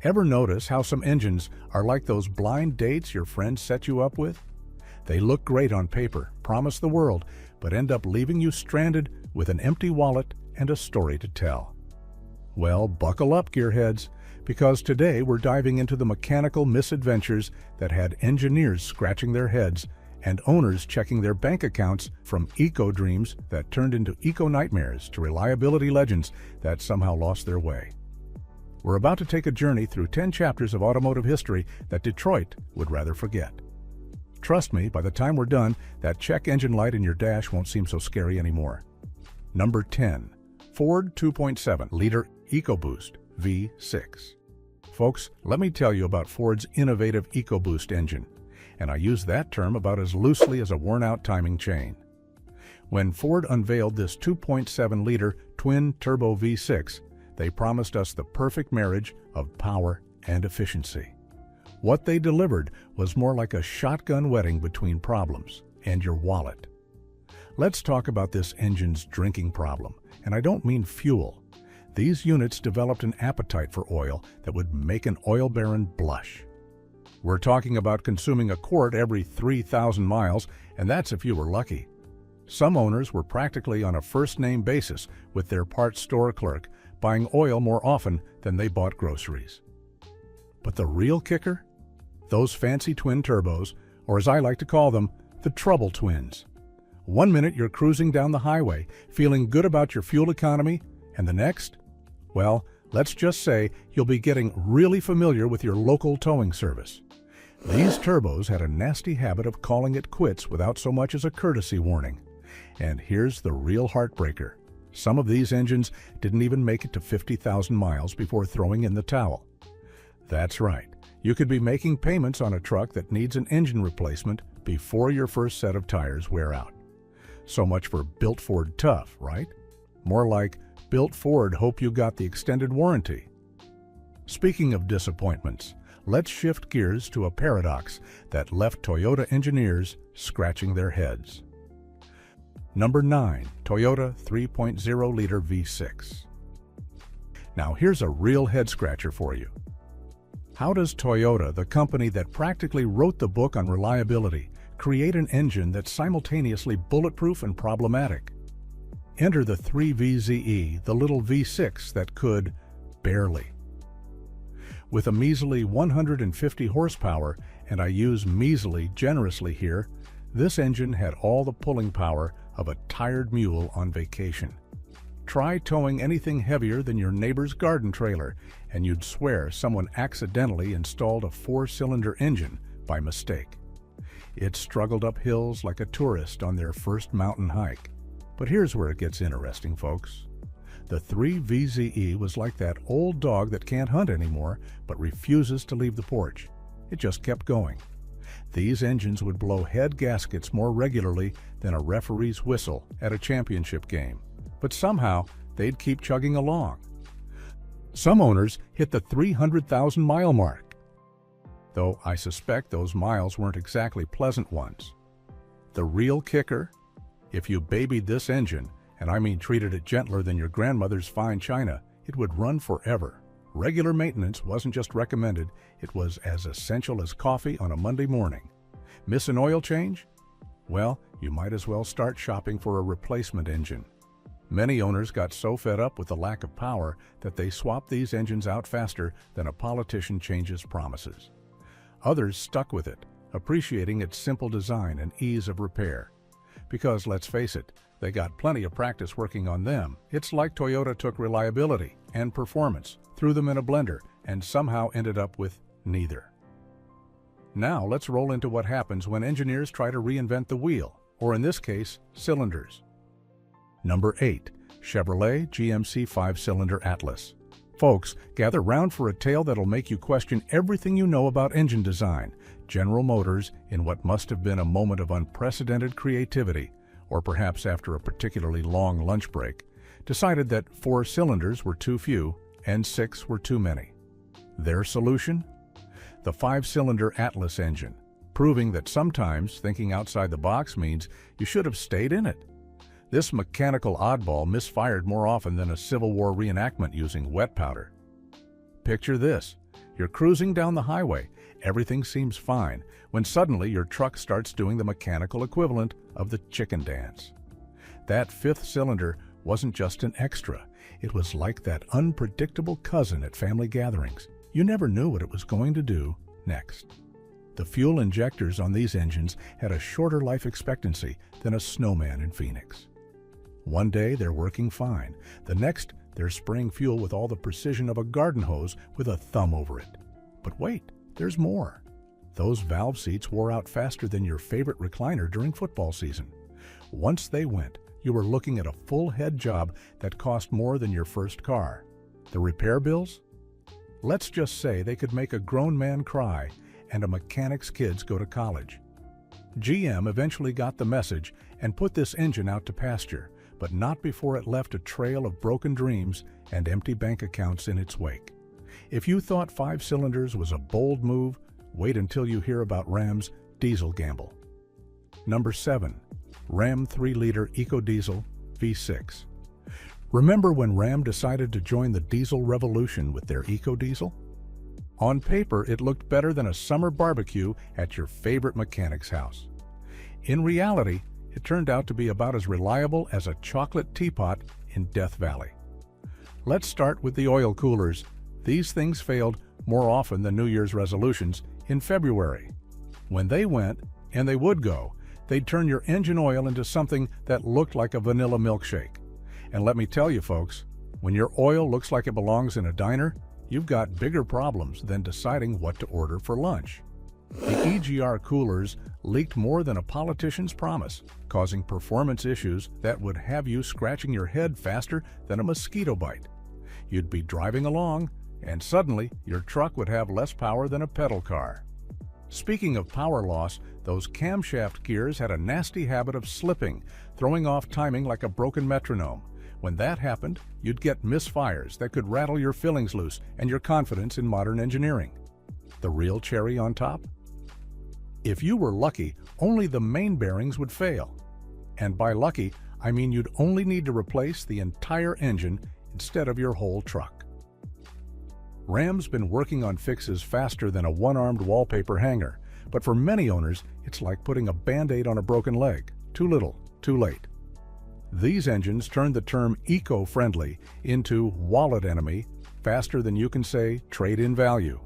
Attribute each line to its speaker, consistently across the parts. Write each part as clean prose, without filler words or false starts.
Speaker 1: Ever notice how some engines are like those blind dates your friends set you up with? They look great on paper, promise the world, but end up leaving you stranded with an empty wallet and a story to tell. Well, buckle up, gearheads, because today we're diving into the mechanical misadventures that had engineers scratching their heads and owners checking their bank accounts, from eco-dreams that turned into eco-nightmares to reliability legends that somehow lost their way. We're about to take a journey through 10 chapters of automotive history that Detroit would rather forget. Trust me, by the time we're done, that check engine light in your dash won't seem so scary anymore. Number 10. Ford 2.7-liter EcoBoost V6. Folks, let me tell you about Ford's innovative EcoBoost engine, and I use that term about as loosely as a worn-out timing chain. When Ford unveiled this 2.7-liter twin-turbo V6, they promised us the perfect marriage of power and efficiency. What they delivered was more like a shotgun wedding between problems and your wallet. Let's talk about this engine's drinking problem, and I don't mean fuel. These units developed an appetite for oil that would make an oil baron blush. We're talking about consuming a quart every 3,000 miles, and that's if you were lucky. Some owners were practically on a first-name basis with their parts store clerk, buying oil more often than they bought groceries. But the real kicker? Those fancy twin turbos, or as I like to call them, the trouble twins. One minute you're cruising down the highway, feeling good about your fuel economy, and the next? Well, let's just say you'll be getting really familiar with your local towing service. These turbos had a nasty habit of calling it quits without so much as a courtesy warning. And here's the real heartbreaker. Some of these engines didn't even make it to 50,000 miles before throwing in the towel. That's right. You could be making payments on a truck that needs an engine replacement before your first set of tires wear out. So much for Built Ford tough, right? More like Built Ford hope you got the extended warranty. Speaking of disappointments, let's shift gears to a paradox that left Toyota engineers scratching their heads. Number 9. Toyota 3.0-liter V6. Now here's a real head-scratcher for you. How does Toyota, the company that practically wrote the book on reliability, create an engine that's simultaneously bulletproof and problematic? Enter the 3VZE, the little V6 that could barely. With a measly 150 horsepower, and I use measly generously here, this engine had all the pulling power of a tired mule on vacation. Try towing anything heavier than your neighbor's garden trailer, and you'd swear someone accidentally installed a 4-cylinder engine by mistake. It struggled up hills like a tourist on their first mountain hike. But here's where it gets interesting, folks. The 3VZE was like that old dog that can't hunt anymore, but refuses to leave the porch. It just kept going. These engines would blow head gaskets more regularly than a referee's whistle at a championship game. But somehow, they'd keep chugging along. Some owners hit the 300,000-mile mark, though I suspect those miles weren't exactly pleasant ones. The real kicker? If you babied this engine, and I mean treated it gentler than your grandmother's fine china, it would run forever. Regular maintenance wasn't just recommended, it was as essential as coffee on a Monday morning. Miss an oil change? Well, you might as well start shopping for a replacement engine. Many owners got so fed up with the lack of power that they swapped these engines out faster than a politician changes promises. Others stuck with it, appreciating its simple design and ease of repair. Because, let's face it, they got plenty of practice working on them. It's like Toyota took reliability and performance, threw them in a blender, and somehow ended up with neither. Now let's roll into what happens when engineers try to reinvent the wheel, or in this case, cylinders. Number 8. Chevrolet GMC 5-cylinder Atlas. Folks, gather round for a tale that'll make you question everything you know about engine design. General Motors, in what must have been a moment of unprecedented creativity, or perhaps after a particularly long lunch break, decided that 4 cylinders were too few and 6 were too many. Their solution? The 5-cylinder Atlas engine, proving that sometimes thinking outside the box means you should have stayed in it. This mechanical oddball misfired more often than a Civil War reenactment using wet powder. Picture this. You're cruising down the highway. Everything seems fine, when suddenly your truck starts doing the mechanical equivalent of the chicken dance. That fifth cylinder wasn't just an extra. It was like that unpredictable cousin at family gatherings. You never knew what it was going to do next. The fuel injectors on these engines had a shorter life expectancy than a snowman in Phoenix. One day they're working fine. The next, they're spraying fuel with all the precision of a garden hose with a thumb over it. But wait, there's more. Those valve seats wore out faster than your favorite recliner during football season. Once they went, you were looking at a full head job that cost more than your first car. The repair bills? Let's just say they could make a grown man cry and a mechanic's kids go to college. GM eventually got the message and put this engine out to pasture, but not before it left a trail of broken dreams and empty bank accounts in its wake. If you thought 5 cylinders was a bold move, wait until you hear about Ram's diesel gamble. Number 7. Ram 3-liter EcoDiesel V6. Remember when Ram decided to join the diesel revolution with their EcoDiesel? On paper, it looked better than a summer barbecue at your favorite mechanic's house. In reality, it turned out to be about as reliable as a chocolate teapot in Death Valley. Let's start with the oil coolers. These things failed more often than New Year's resolutions in February. When they went, and they would go, they'd turn your engine oil into something that looked like a vanilla milkshake. And let me tell you folks, when your oil looks like it belongs in a diner, you've got bigger problems than deciding what to order for lunch. The EGR coolers leaked more than a politician's promise, causing performance issues that would have you scratching your head faster than a mosquito bite. You'd be driving along, and suddenly your truck would have less power than a pedal car. Speaking of power loss, those camshaft gears had a nasty habit of slipping, throwing off timing like a broken metronome. When that happened, you'd get misfires that could rattle your fillings loose and your confidence in modern engineering. The real cherry on top? If you were lucky, only the main bearings would fail. And by lucky, I mean you'd only need to replace the entire engine instead of your whole truck. Ram's been working on fixes faster than a one-armed wallpaper hanger, but for many owners, it's like putting a Band-Aid on a broken leg. Too little, too late. These engines turned the term eco-friendly into wallet enemy faster than you can say trade-in value.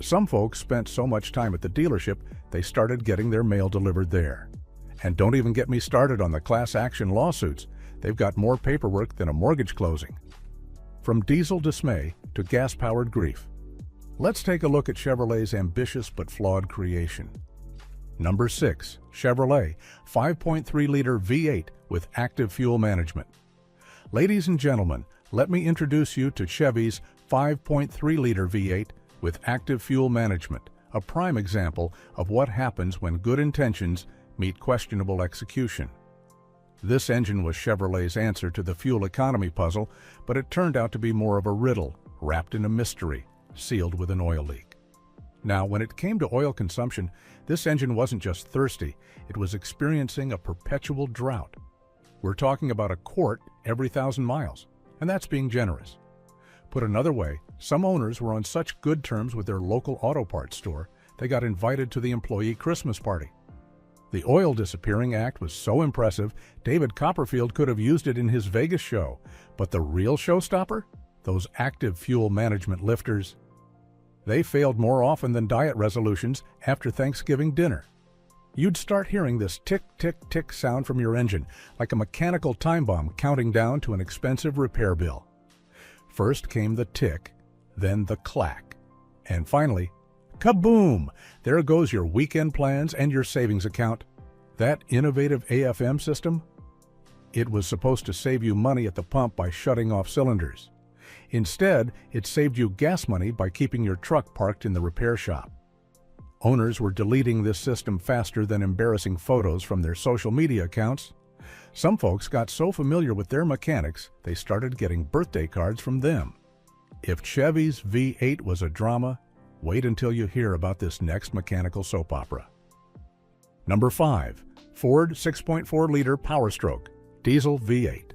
Speaker 1: Some folks spent so much time at the dealership, they started getting their mail delivered there. And don't even get me started on the class action lawsuits. They've got more paperwork than a mortgage closing. From diesel dismay to gas-powered grief. Let's take a look at Chevrolet's ambitious but flawed creation. Number 6. Chevrolet 5.3-liter V8 with active fuel management. Ladies and gentlemen, let me introduce you to Chevy's 5.3-liter V8 with active fuel management, a prime example of what happens when good intentions meet questionable execution. This engine was Chevrolet's answer to the fuel economy puzzle, but it turned out to be more of a riddle, wrapped in a mystery, sealed with an oil leak. Now, when it came to oil consumption, this engine wasn't just thirsty, it was experiencing a perpetual drought. We're talking about a quart every 1,000 miles, and that's being generous. Put another way, some owners were on such good terms with their local auto parts store, they got invited to the employee Christmas party. The oil disappearing act was so impressive, David Copperfield could have used it in his Vegas show. But the real showstopper? Those active fuel management lifters. They failed more often than diet resolutions after Thanksgiving dinner. You'd start hearing this tick-tick-tick sound from your engine, like a mechanical time bomb counting down to an expensive repair bill. First came the tick, then the clack, and finally, kaboom! There goes your weekend plans and your savings account. That innovative AFM system? It was supposed to save you money at the pump by shutting off cylinders. Instead, it saved you gas money by keeping your truck parked in the repair shop. Owners were deleting this system faster than embarrassing photos from their social media accounts. Some folks got so familiar with their mechanics, they started getting birthday cards from them. If Chevy's V8 was a drama, wait until you hear about this next mechanical soap opera. Number 5. Ford 6.4-liter Power Stroke Diesel V8.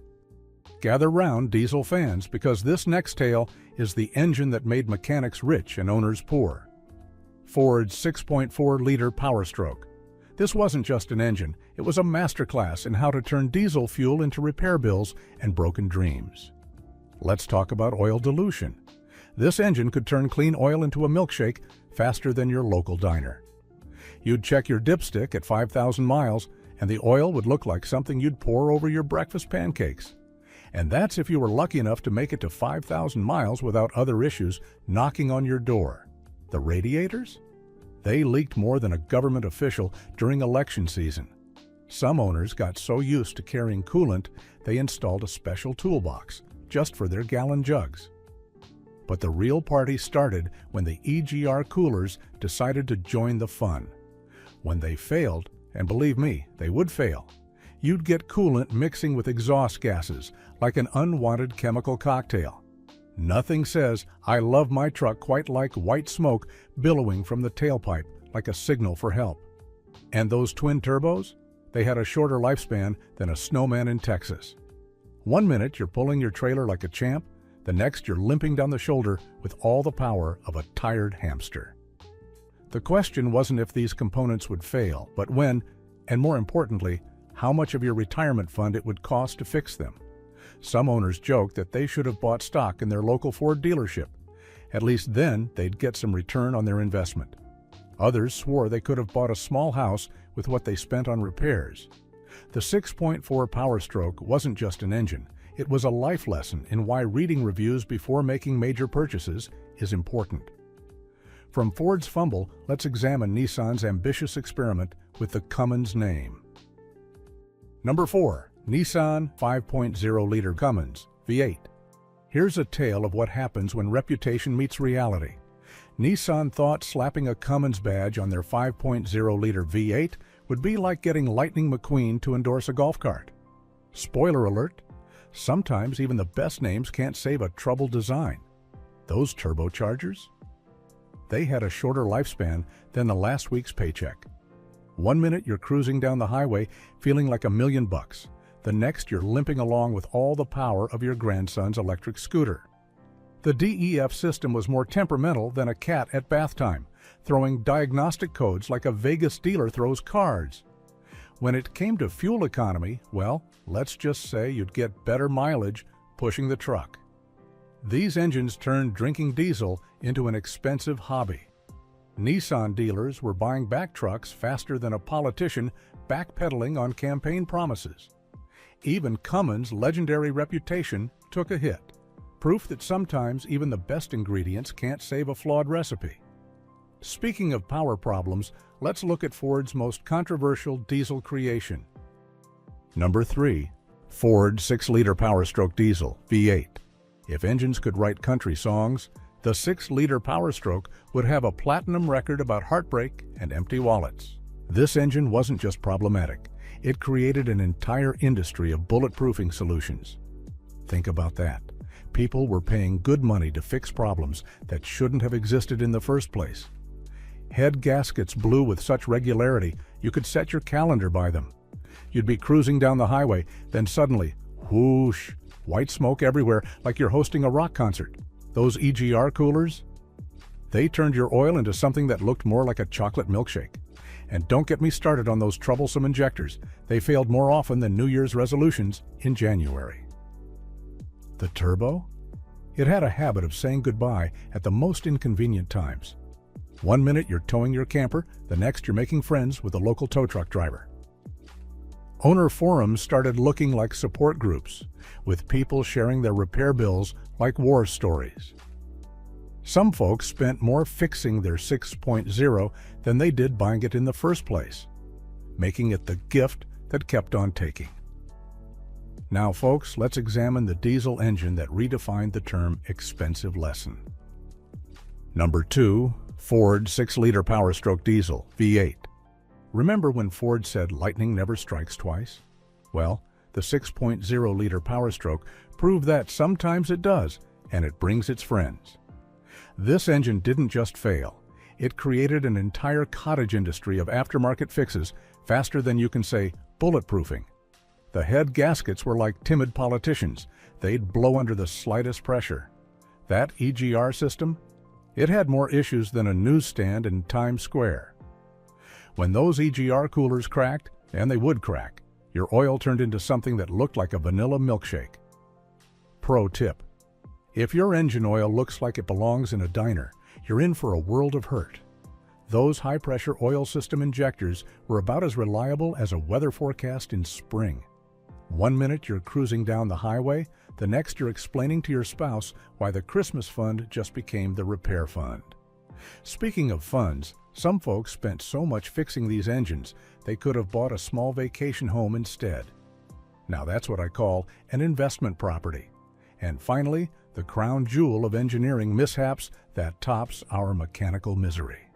Speaker 1: Gather round, diesel fans, because this next tale is the engine that made mechanics rich and owners poor. Ford's 6.4-liter Power Stroke. This wasn't just an engine, it was a masterclass in how to turn diesel fuel into repair bills and broken dreams. Let's talk about oil dilution. This engine could turn clean oil into a milkshake faster than your local diner. You'd check your dipstick at 5,000 miles, and the oil would look like something you'd pour over your breakfast pancakes. And that's if you were lucky enough to make it to 5,000 miles without other issues knocking on your door. The radiators? They leaked more than a government official during election season. Some owners got so used to carrying coolant, they installed a special toolbox just for their gallon jugs. But the real party started when the EGR coolers decided to join the fun. When they failed, and believe me, they would fail, you'd get coolant mixing with exhaust gases like an unwanted chemical cocktail. Nothing says, "I love my truck," quite like white smoke billowing from the tailpipe like a signal for help. And those twin turbos? They had a shorter lifespan than a snowman in Texas. One minute you're pulling your trailer like a champ, the next you're limping down the shoulder with all the power of a tired hamster. The question wasn't if these components would fail, but when, and more importantly, how much of your retirement fund it would cost to fix them. Some owners joked that they should have bought stock in their local Ford dealership. At least then they'd get some return on their investment. Others swore they could have bought a small house with what they spent on repairs. The 6.4 Power Stroke wasn't just an engine, it was a life lesson in why reading reviews before making major purchases is important. From Ford's fumble, let's examine Nissan's ambitious experiment with the Cummins name. Number 4. Nissan 5.0-liter Cummins V8. Here's a tale of what happens when reputation meets reality. Nissan thought slapping a Cummins badge on their 5.0-liter V8 would be like getting Lightning McQueen to endorse a golf cart. Spoiler alert, sometimes even the best names can't save a troubled design. Those turbochargers? They had a shorter lifespan than the last week's paycheck. One minute you're cruising down the highway feeling like $1,000,000. The next you're limping along with all the power of your grandson's electric scooter. The DEF system was more temperamental than a cat at bath time, throwing diagnostic codes like a Vegas dealer throws cards. When it came to fuel economy, well, let's just say you'd get better mileage pushing the truck. These engines turned drinking diesel into an expensive hobby. Nissan dealers were buying back trucks faster than a politician backpedaling on campaign promises. Even Cummins' legendary reputation took a hit. Proof that sometimes even the best ingredients can't save a flawed recipe. Speaking of power problems, let's look at Ford's most controversial diesel creation. Number 3. Ford 6-liter Power Stroke Diesel V8. If engines could write country songs, the 6-liter Power Stroke would have a platinum record about heartbreak and empty wallets. This engine wasn't just problematic. It created an entire industry of bulletproofing solutions. Think about that. People were paying good money to fix problems that shouldn't have existed in the first place. Head gaskets blew with such regularity, you could set your calendar by them. You'd be cruising down the highway, then suddenly, whoosh, white smoke everywhere like you're hosting a rock concert. Those EGR coolers? They turned your oil into something that looked more like a chocolate milkshake. And don't get me started on those troublesome injectors. They failed more often than New Year's resolutions in January. The turbo? It had a habit of saying goodbye at the most inconvenient times. One minute you're towing your camper, the next you're making friends with a local tow truck driver. Owner forums started looking like support groups, with people sharing their repair bills like war stories. Some folks spent more fixing their 6.0 than they did buying it in the first place, making it the gift that kept on taking. Now folks, let's examine the diesel engine that redefined the term expensive lesson. Number 2. Ford 6-liter Power Stroke Diesel V8. Remember when Ford said lightning never strikes twice? Well, the 6.0-liter Power Stroke proved that sometimes it does, and it brings its friends. This engine didn't just fail. It created an entire cottage industry of aftermarket fixes faster than you can say bulletproofing. The head gaskets were like timid politicians. They'd blow under the slightest pressure. That EGR system? It had more issues than a newsstand in Times Square. When those EGR coolers cracked, and they would crack, your oil turned into something that looked like a vanilla milkshake. Pro tip: if your engine oil looks like it belongs in a diner, you're in for a world of hurt. Those high-pressure oil system injectors were about as reliable as a weather forecast in spring. One minute you're cruising down the highway, the next you're explaining to your spouse why the Christmas fund just became the repair fund. Speaking of funds, some folks spent so much fixing these engines they could have bought a small vacation home instead. Now that's what I call an investment property. And finally, the crown jewel of engineering mishaps that tops our mechanical misery.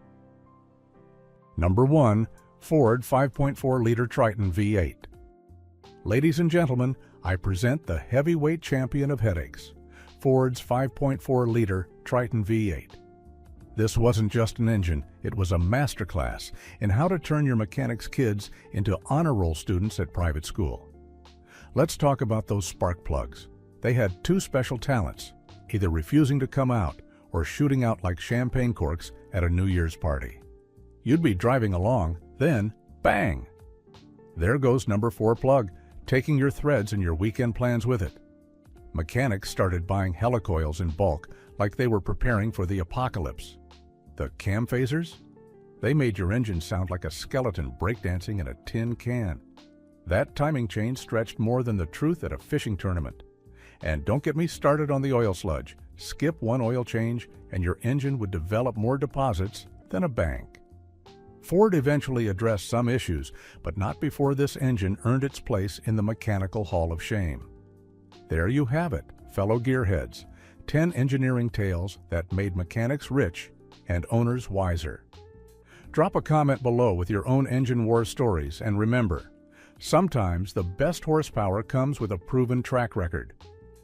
Speaker 1: Number 1. Ford 5.4-liter Triton V8. Ladies and gentlemen, I present the heavyweight champion of headaches, Ford's 5.4-liter Triton V8. This wasn't just an engine, it was a masterclass in how to turn your mechanic's kids into honor roll students at private school. Let's talk about those spark plugs. They had two special talents, either refusing to come out or shooting out like champagne corks at a New Year's party. You'd be driving along, then bang! There goes number 4 plug, taking your threads and your weekend plans with it. Mechanics started buying helicoils in bulk like they were preparing for the apocalypse. The cam phasers? They made your engine sound like a skeleton breakdancing in a tin can. That timing chain stretched more than the truth at a fishing tournament. And don't get me started on the oil sludge. Skip one oil change and your engine would develop more deposits than a bank. Ford eventually addressed some issues, but not before this engine earned its place in the Mechanical Hall of Shame. There you have it, fellow gearheads. 10 engineering tales that made mechanics rich and owners wiser. Drop a comment below with your own engine war stories, and remember, sometimes the best horsepower comes with a proven track record.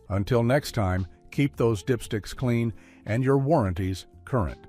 Speaker 1: Until next time, keep those dipsticks clean and your warranties current.